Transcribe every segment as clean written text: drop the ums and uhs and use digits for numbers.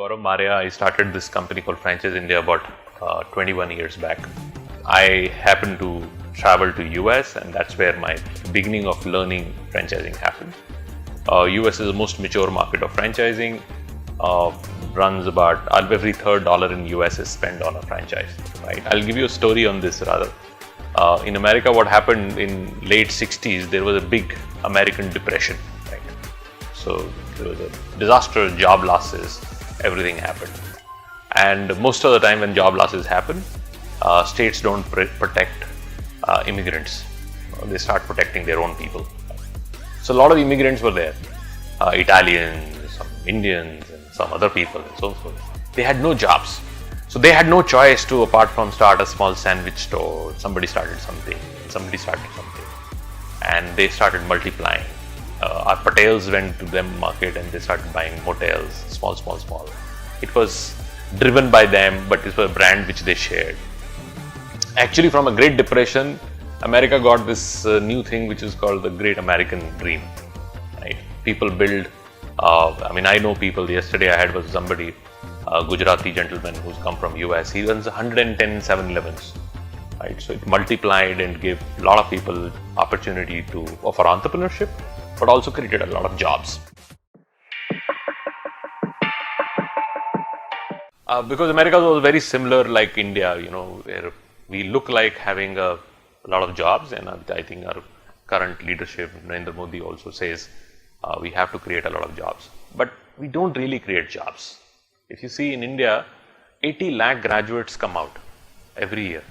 Gaurav Marya. I started this company called Franchise India about 21 years back. I happened to travel to US, and that's where my beginning of learning franchising happened. US is the most mature market of franchising. Runs about every third dollar in US is spent on a franchise. Right? I'll give you a story on this rather. In America, what happened in late 60s, there was a big American depression. Right? So there was a disaster, job losses, everything happened. And most of the time when job losses happen, states don't protect immigrants. They start protecting their own people. So a lot of immigrants were there, Italians, some Indians, and some other people and so forth. They had no jobs. So they had no choice to, apart from start a small sandwich store. Somebody started something, and they started multiplying. Our Patels went to them market and they started buying hotels, small. It was driven by them, but it was a brand which they shared. Actually, from a Great Depression, America got this new thing which is called the Great American Dream. Right? People build. I know people. Yesterday, I had was somebody, a Gujarati gentleman who's come from US. He runs 110 7-Elevens. Right? So it multiplied and gave a lot of people opportunity to offer entrepreneurship, but also created a lot of jobs. Because America was very similar like India, where we look like having a lot of jobs, and I think our current leadership, Narendra Modi, also says we have to create a lot of jobs. But we don't really create jobs. If you see in India, 80 lakh graduates come out every year.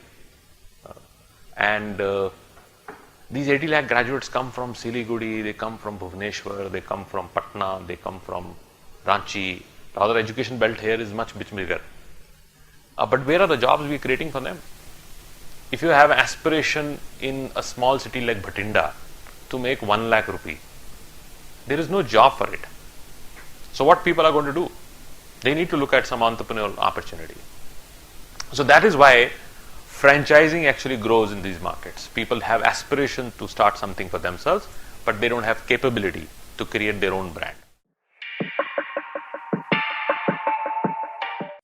These 80 lakh graduates come from Siliguri, they come from Bhubaneswar, they come from Patna, they come from Ranchi. The other education belt here is much bigger. But where are the jobs we are creating for them? If you have aspiration in a small city like Bhatinda to make 1 lakh rupee, there is no job for it. So what people are going to do? They need to look at some entrepreneurial opportunity. So that is why franchising actually grows in these markets. People have aspiration to start something for themselves, but they don't have capability to create their own brand.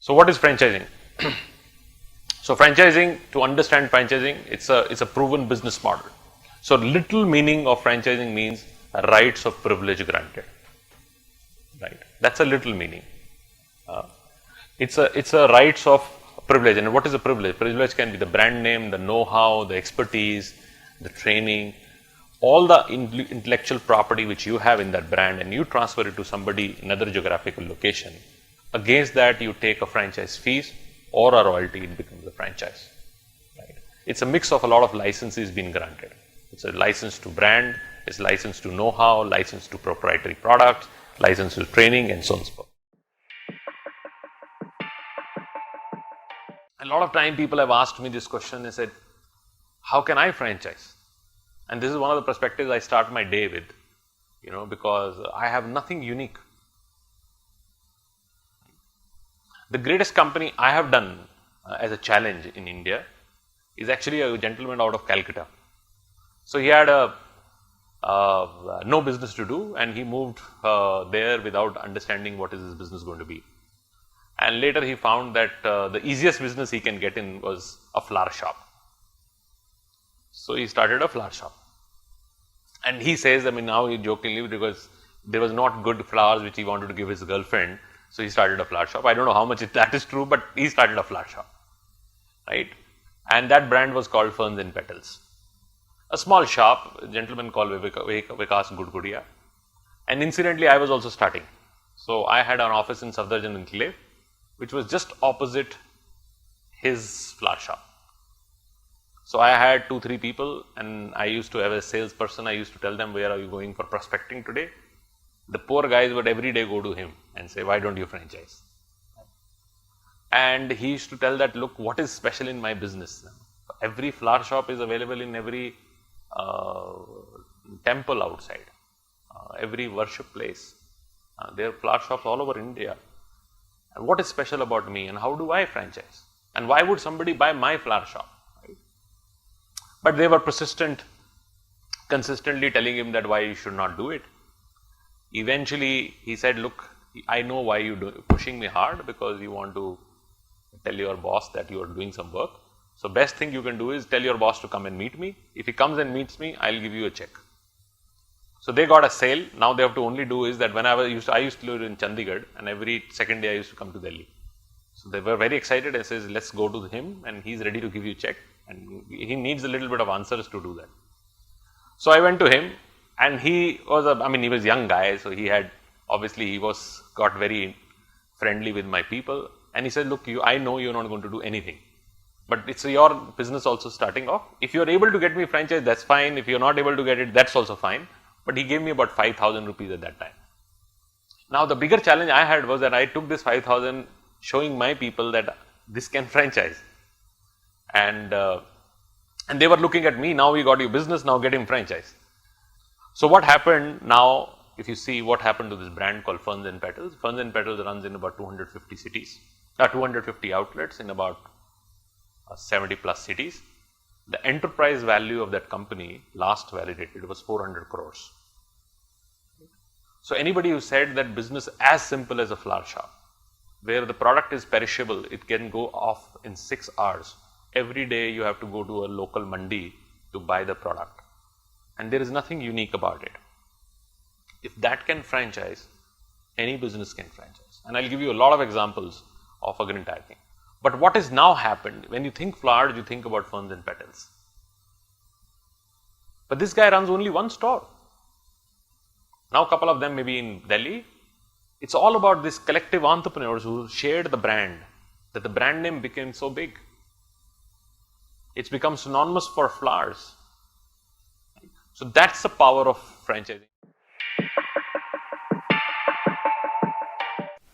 So what is franchising? So franchising, to understand franchising, it's a proven business model. So little meaning of franchising means rights of privilege granted. Right? That's a little meaning. It's a rights of privilege. And what is a privilege? Privilege can be the brand name, the know-how, the expertise, the training, all the intellectual property which you have in that brand, and you transfer it to somebody in another geographical location. Against that, you take a franchise fees or a royalty, it becomes a franchise. Right? It's a mix of a lot of licenses being granted. It's a license to brand, it's license to know-how, license to proprietary products, license to training, and so on and so forth. A lot of time people have asked me this question and said, how can I franchise? And this is one of the perspectives I start my day with, because I have nothing unique. The greatest company I have done as a challenge in India is actually a gentleman out of Calcutta. So he had no business to do, and he moved there without understanding what is his business going to be. And later he found that the easiest business he can get in was a flower shop. So he started a flower shop. And he says, now he jokingly, because there was not good flowers which he wanted to give his girlfriend, so he started a flower shop. I don't know how much that is true, but he started a flower shop. Right? And that brand was called Ferns and Petals. A small shop, a gentleman called Vikas Gudgudia. And incidentally, I was also starting. So I had an office in Safdarjung Enclave, which was just opposite his flower shop. So I had 2-3 people, and I used to have a salesperson. I used to tell them, where are you going for prospecting today? The poor guys would every day go to him and say, why don't you franchise? And he used to tell that, look, what is special in my business? Every flower shop is available in every temple outside, every worship place. There are flower shops all over India. And what is special about me, and how do I franchise? And why would somebody buy my flower shop? Right? But they were persistent, consistently telling him that why you should not do it. Eventually, he said, look, I know why you're pushing me hard, because you want to tell your boss that you are doing some work. So best thing you can do is tell your boss to come and meet me. If he comes and meets me, I'll give you a check. So they got a sale. Now they have to only do is that when I used to live in Chandigarh, and every second day I used to come to Delhi. So they were very excited and says, let's go to him and he's ready to give you a check, and he needs a little bit of answers to do that. So I went to him, and he was he was a young guy, so he had, obviously he got very friendly with my people, and he said, look, I know you're not going to do anything, but it's your business also starting off. If you're able to get me franchise, that's fine. If you're not able to get it, that's also fine. But he gave me about 5,000 rupees at that time. Now the bigger challenge I had was that I took this 5,000 showing my people that this can franchise, and they were looking at me, now we got you business, now get him franchise. So what happened now, if you see what happened to this brand called Ferns and Petals. Ferns and Petals runs in about 250 cities, 250 outlets in about 70 plus cities. The enterprise value of that company, last validated, was 400 crores. So anybody who said that business as simple as a flower shop, where the product is perishable, it can go off in 6 hours. Every day you have to go to a local mandi to buy the product, and there is nothing unique about it. If that can franchise, any business can franchise. And I'll give you a lot of examples of an entire thing. But what has now happened, when you think flowers, you think about Ferns and Petals. But this guy runs only one store. Now a couple of them maybe in Delhi. It's all about these collective entrepreneurs who shared the brand, that the brand name became so big. It's become synonymous for flowers. So that's the power of franchising.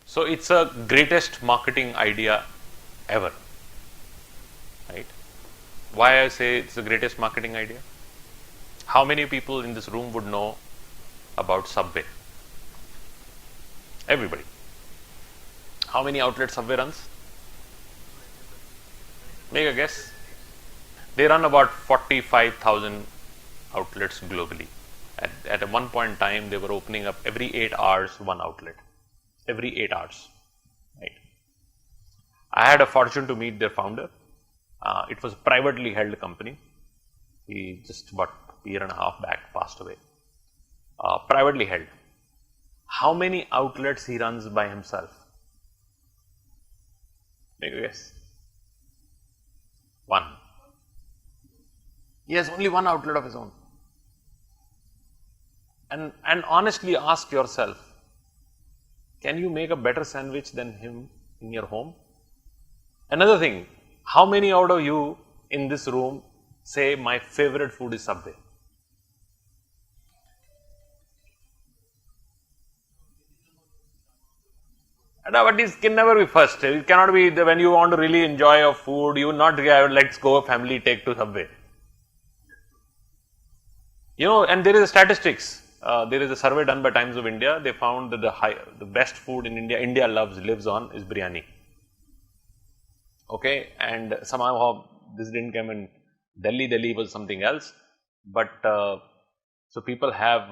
So it's a greatest marketing idea ever, right? Why I say it's the greatest marketing idea? How many people in this room would know about Subway? Everybody. How many outlets Subway runs? Make a guess. They run about 45,000 outlets globally. At one point in time, they were opening up every 8 hours one outlet. Every 8 hours, right? I had a fortune to meet their founder. It was a privately held company. He just about a year and a half back passed away. Privately held. How many outlets he runs by himself? Make a guess. One. He has only one outlet of his own. And honestly ask yourself, can you make a better sandwich than him in your home? Another thing, how many out of you in this room say my favorite food is Subway? No, but it can never be first. It cannot be when you want to really enjoy a food, you will not let's go family take to Subway. You know, and there is a statistics. There is a survey done by Times of India. They found that the best food in India lives on, is biryani. Okay, and somehow this didn't come in Delhi. Delhi was something else. But so people have,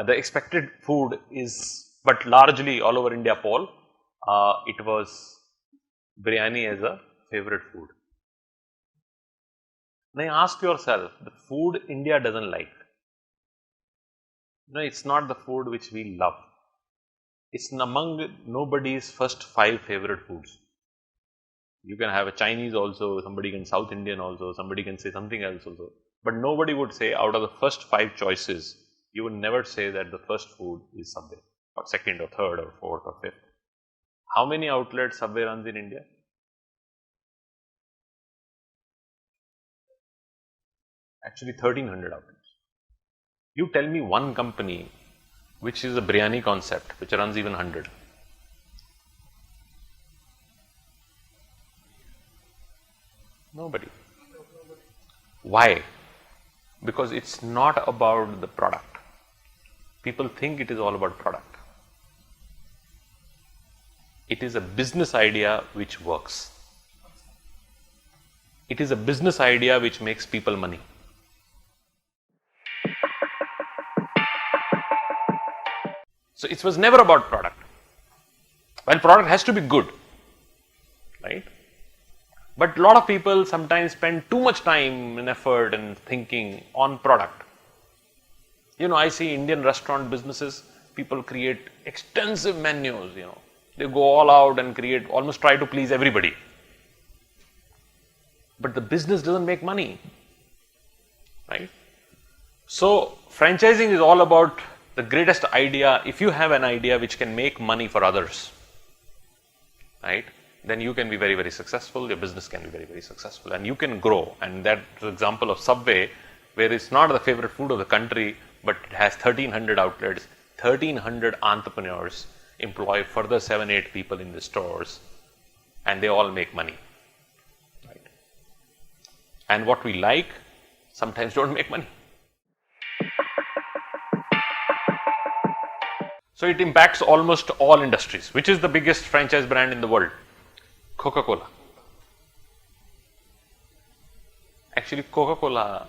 the expected food is, but largely all over India poll, it was biryani as a favorite food. Now ask yourself, the food India doesn't like. No, it's not the food which we love. It's among nobody's first 5 favorite foods. You can have a Chinese also, somebody can South Indian also, somebody can say something else also. But nobody would say out of the first 5 choices, you would never say that the first food is Subway, or second or third or fourth or fifth. How many outlets Subway runs in India? Actually 1300 outlets. You tell me one company which is a biryani concept which runs even 100. Nobody. Why? Because it's not about the product. People think it is all about product. It is a business idea which works. It is a business idea which makes people money. So it was never about product. Well, product has to be good, right? But a lot of people sometimes spend too much time and effort and thinking on product. I see Indian restaurant businesses, people create extensive menus, they go all out and create, almost try to please everybody. But the business doesn't make money, right? So franchising is all about the greatest idea. If you have an idea which can make money for others, right, then you can be very, very successful. Your business can be very, very successful, and you can grow. And that's the example of Subway, where it's not the favorite food of the country, but it has 1,300 outlets, 1,300 entrepreneurs employ further 7-8 people in the stores, and they all make money, right? And what we like sometimes don't make money. So it impacts almost all industries. Which is the biggest franchise brand in the world? Coca-Cola. Actually, Coca-Cola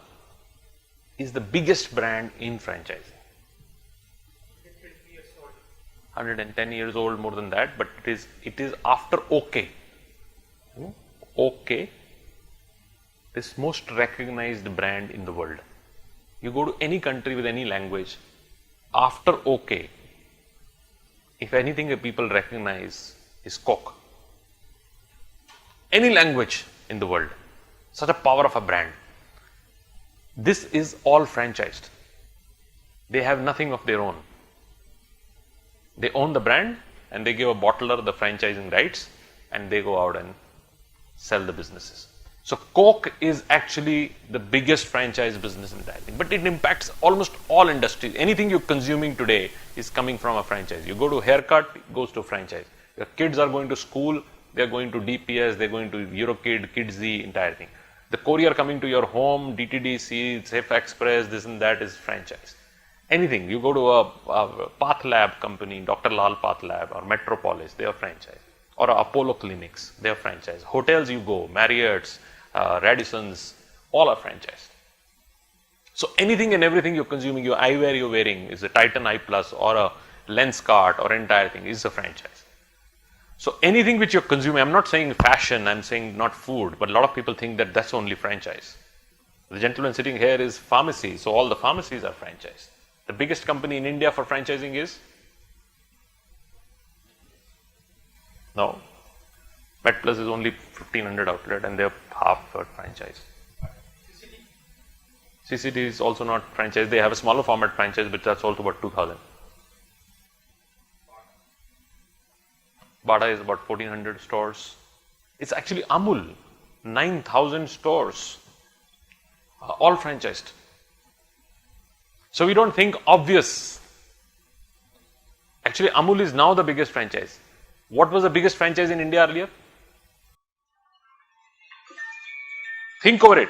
is the biggest brand in franchising. 110 years old, more than that, but it is after OK. OK, this most recognized brand in the world. You go to any country with any language, after OK, if anything that people recognize is Coke. Any language in the world, such a power of a brand. This is all franchised. They have nothing of their own. They own the brand and they give a bottler the franchising rights and they go out and sell the businesses. So Coke is actually the biggest franchise business in that thing, but it impacts almost all industries. Anything you're consuming today is coming from a franchise. You go to haircut, it goes to a franchise. Your kids are going to school, they're going to DPS, they're going to Eurokid, Kidsy, entire thing. The courier coming to your home, DTDC, Safe Express, this and that is franchise. Anything, you go to a Path Lab company, Dr. Lal Path Lab or Metropolis, they are franchise. Or Apollo Clinics, they are franchise. Hotels you go, Marriott's, Radisson's, all are franchised. So anything and everything you're consuming, your eyewear you're wearing is a Titan Eye Plus or a Lenskart or entire thing is a franchise. So anything which you're consuming, I'm not saying fashion, I'm saying not food, but a lot of people think that that's only franchise. The gentleman sitting here is pharmacy, so all the pharmacies are franchised. The biggest company in India for franchising is? No. MedPlus is only 1,500 outlet and they're half franchise. CCT is also not franchise. They have a smaller format franchise, but that's also about 2,000. Bada is about 1,400 stores. It's actually Amul, 9,000 stores, all franchised. So we don't think obvious. Actually, Amul is now the biggest franchise. What was the biggest franchise in India earlier? Think over it.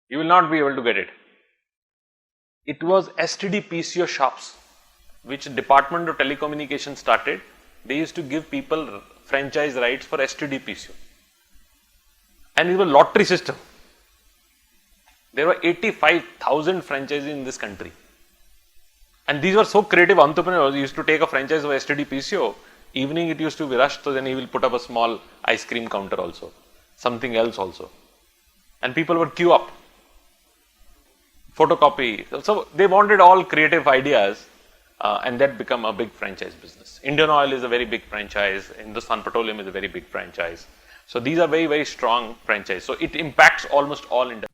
You will not be able to get it. It was STD PCO shops, which Department of Telecommunications started. They used to give people franchise rights for STD PCO. And it was a lottery system. There were 85,000 franchises in this country. And these were so creative entrepreneurs. Used to take a franchise of STD PCO. Evening it used to be rushed, so then he will put up a small ice cream counter also. Something else also. And people would queue up. Photocopy. So they wanted all creative ideas and that become a big franchise business. Indian Oil is a very big franchise. Hindustan Petroleum is a very big franchise. So these are very, very strong franchise. So it impacts almost all industries.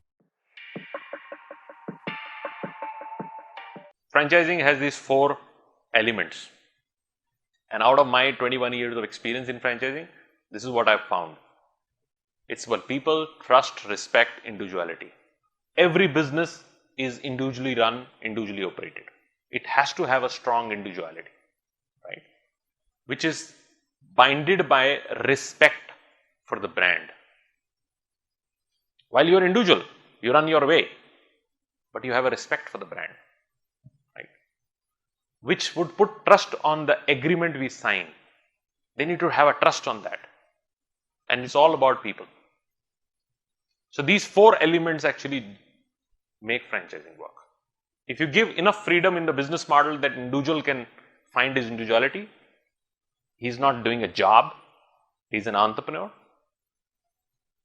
Franchising has these 4 elements. And out of my 21 years of experience in franchising, this is what I've found. It's what people trust, respect, individuality. Every business is individually run, individually operated. It has to have a strong individuality, right? Which is binded by respect for the brand. While you're individual, you run your way, but you have a respect for the brand, right? Which would put trust on the agreement we sign. They need to have a trust on that. And it's all about people. So these 4 elements actually make franchising work. If you give enough freedom in the business model that individual can find his individuality, he's not doing a job, he's an entrepreneur,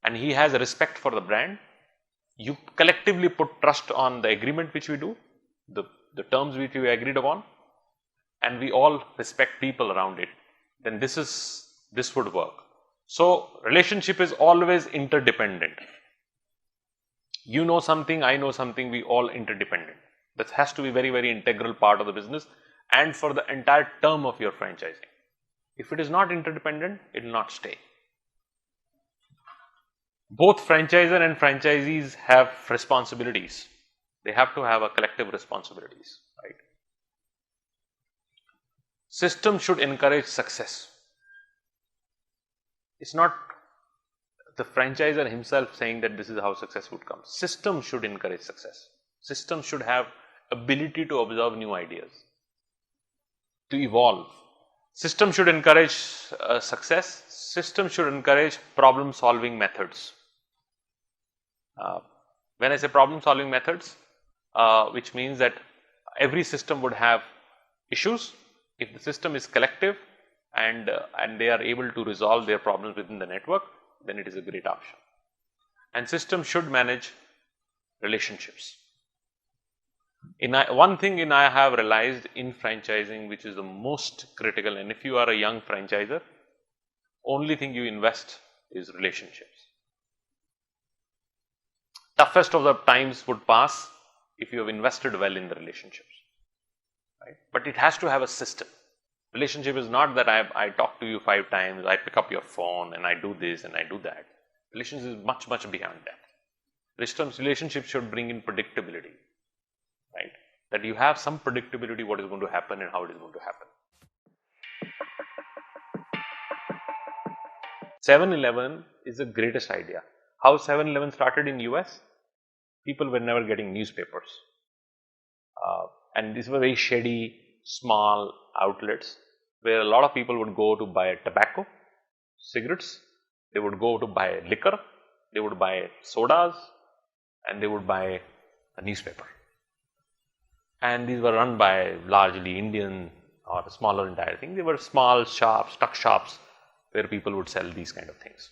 and he has a respect for the brand. You collectively put trust on the agreement which we do, the terms which we agreed upon, and we all respect people around it, then this would work. So relationship is always interdependent. You know something, I know something, we all interdependent. That has to be very, very integral part of the business and for the entire term of your franchising. If it is not interdependent, it will not stay. Both franchisor and franchisees have responsibilities. They have to have a collective responsibilities, right? System should encourage success. It's not the franchisor himself saying that this is how success would come. System should encourage success. System should have ability to observe new ideas, to evolve. System should encourage success. System should encourage problem solving methods. When I say problem solving methods, which means that every system would have issues. If the system is collective and they are able to resolve their problems within the network, then it is a great option. And system should manage relationships. One thing I have realized in franchising, which is the most critical, and if you are a young franchisor, only thing you invest is relationships. Toughest of the times would pass if you have invested well in the relationships, right? But it has to have a system. Relationship is not that I talk to you 5 times, I pick up your phone and I do this and I do that. Relationship is much, much beyond that. Relationship should bring in predictability, right? That you have some predictability what is going to happen and how it is going to happen. 7-Eleven is the greatest idea. How 7-Eleven started in US? People were never getting newspapers. And these were very shady, small outlets where a lot of people would go to buy tobacco, cigarettes, they would go to buy liquor, they would buy sodas, and they would buy a newspaper. And these were run by largely Indian or smaller entire thing. They were small shops, tuck shops, where people would sell these kind of things.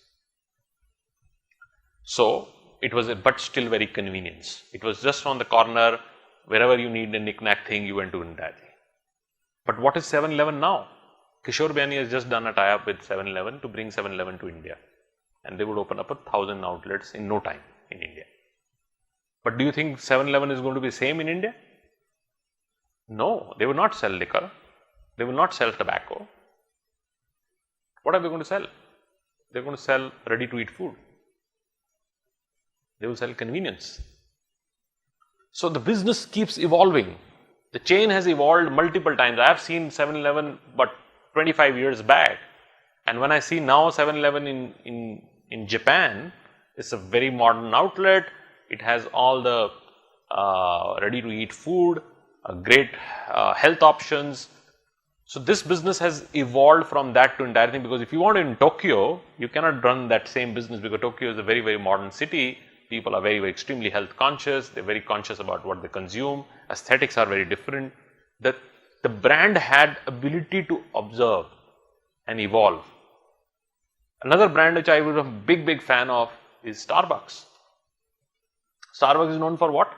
So it was but still very convenience. It was just on the corner, wherever you need a knick-knack thing, you went to entire thing. But what is 7-Eleven now? Kishore Biani has just done a tie-up with 7-Eleven to bring 7-Eleven to India. And they would open up 1,000 outlets in no time in India. But do you think 7-Eleven is going to be same in India? No, they will not sell liquor. They will not sell tobacco. What are they going to sell? They are going to sell ready-to-eat food. They will sell convenience. So the business keeps evolving. The chain has evolved multiple times. I have seen 7-Eleven but 25 years back. And when I see now 7-Eleven in Japan, it's a very modern outlet. It has all the ready-to-eat food, great health options. So this business has evolved from that to entire thing, because if you want in Tokyo, you cannot run that same business, because Tokyo is a very, very modern city. People are very, very extremely health conscious. They're very conscious about what they consume. Aesthetics are very different. The brand had ability to observe and evolve. Another brand which I was a big, big fan of is Starbucks. Starbucks is known for what?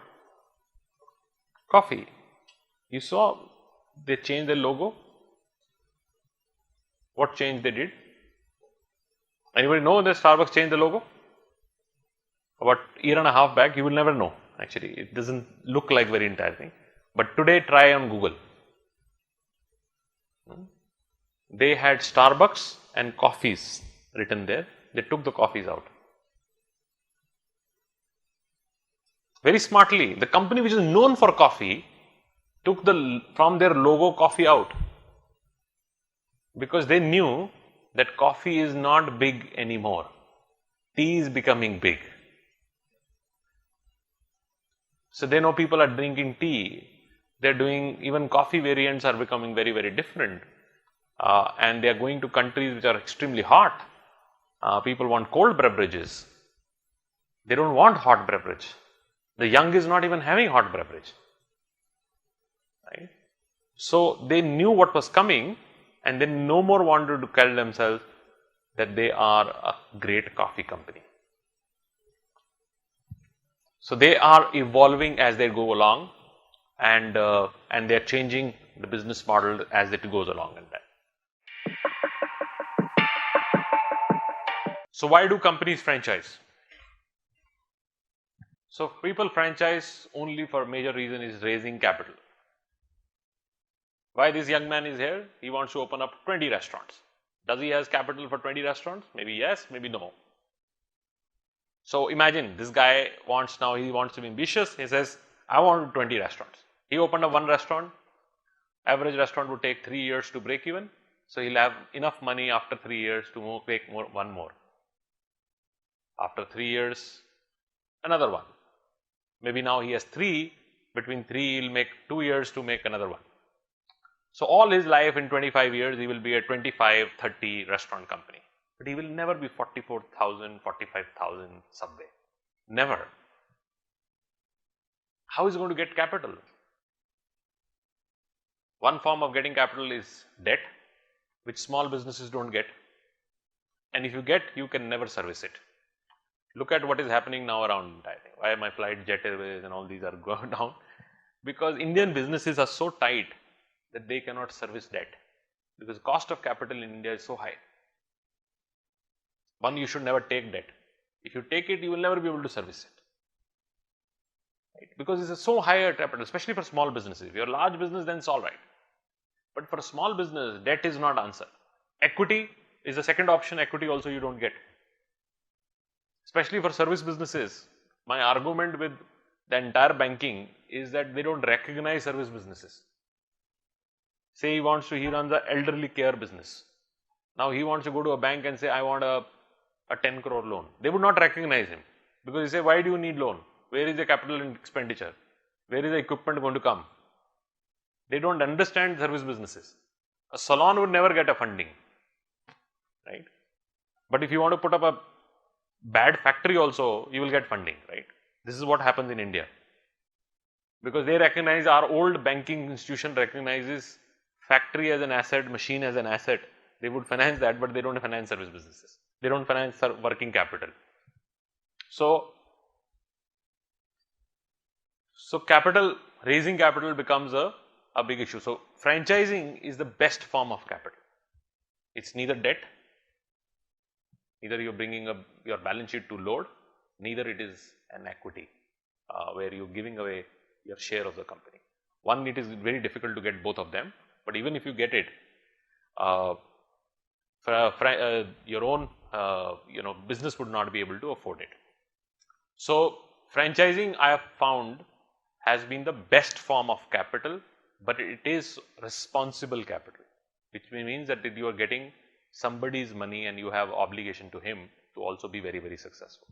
Coffee. You saw they changed their logo. What change they did? Anybody know that Starbucks changed the logo? About a year and a half back, you will never know. Actually, it doesn't look like very entire thing. But today, try on Google. They had Starbucks and coffees written there. They took the coffees out. Very smartly, the company which is known for coffee took from their logo coffee out, because they knew that coffee is not big anymore. Tea is becoming big. So they know people are drinking tea. They're doing, even coffee variants are becoming very, very different. And they are going to countries which are extremely hot. People want cold beverages. They don't want hot beverage. The young is not even having hot beverage. right? So they knew what was coming, and they no more wanted to tell themselves that they are a great coffee company. So they are evolving as they go along, and they are changing the business model as it goes along in that. So why do companies franchise? So people franchise only for major reason is raising capital. Why this young man is here? He wants to open up 20 restaurants. Does he has capital for 20 restaurants? Maybe yes, maybe no. So imagine this guy wants now, he wants to be ambitious. He says, I want 20 restaurants. He opened up one restaurant. Average restaurant would take 3 years to break even. So he'll have enough money after 3 years to make one more. After 3 years, another one. Maybe now he has 3. Between 3, he'll make 2 years to make another one. So all his life in 25 years, he will be a 25, 30 restaurant company. But he will never be 44,000, 45,000 Subway. Never. How is he going to get capital? One form of getting capital is debt, which small businesses don't get. And if you get, you can never service it. Look at what is happening now around, I think, why my flight, Jet Airways and all these are going down. Because Indian businesses are so tight that they cannot service debt. Because cost of capital in India is so high. One, you should never take debt. If you take it, you will never be able to service it. Right? Because it's a so high a capital, especially for small businesses. If you're a large business, then it's all right. But for a small business, debt is not answer. Equity is the second option. Equity also you don't get. Especially for service businesses. My argument with the entire banking is that they don't recognize service businesses. Say he runs the elderly care business. Now he wants to go to a bank and say, I want a 10 crore loan. They would not recognize him because they say, why do you need loan? Where is the capital expenditure? Where is the equipment going to come? They don't understand service businesses. A salon would never get a funding, right? But if you want to put up a bad factory also, you will get funding, right? This is what happens in India. Because they recognize, our old banking institution recognizes factory as an asset, machine as an asset. They would finance that, but they don't finance service businesses. They don't finance working capital. So raising capital becomes a big issue. So franchising is the best form of capital. It's neither debt, neither you're bringing up your balance sheet to load, neither it is an equity where you're giving away your share of the company. One, it is very difficult to get both of them, but even if you get it, your own business would not be able to afford it. So franchising, I have found, has been the best form of capital, but it is responsible capital, which means that you are getting somebody's money and you have obligation to him to also be very, very successful.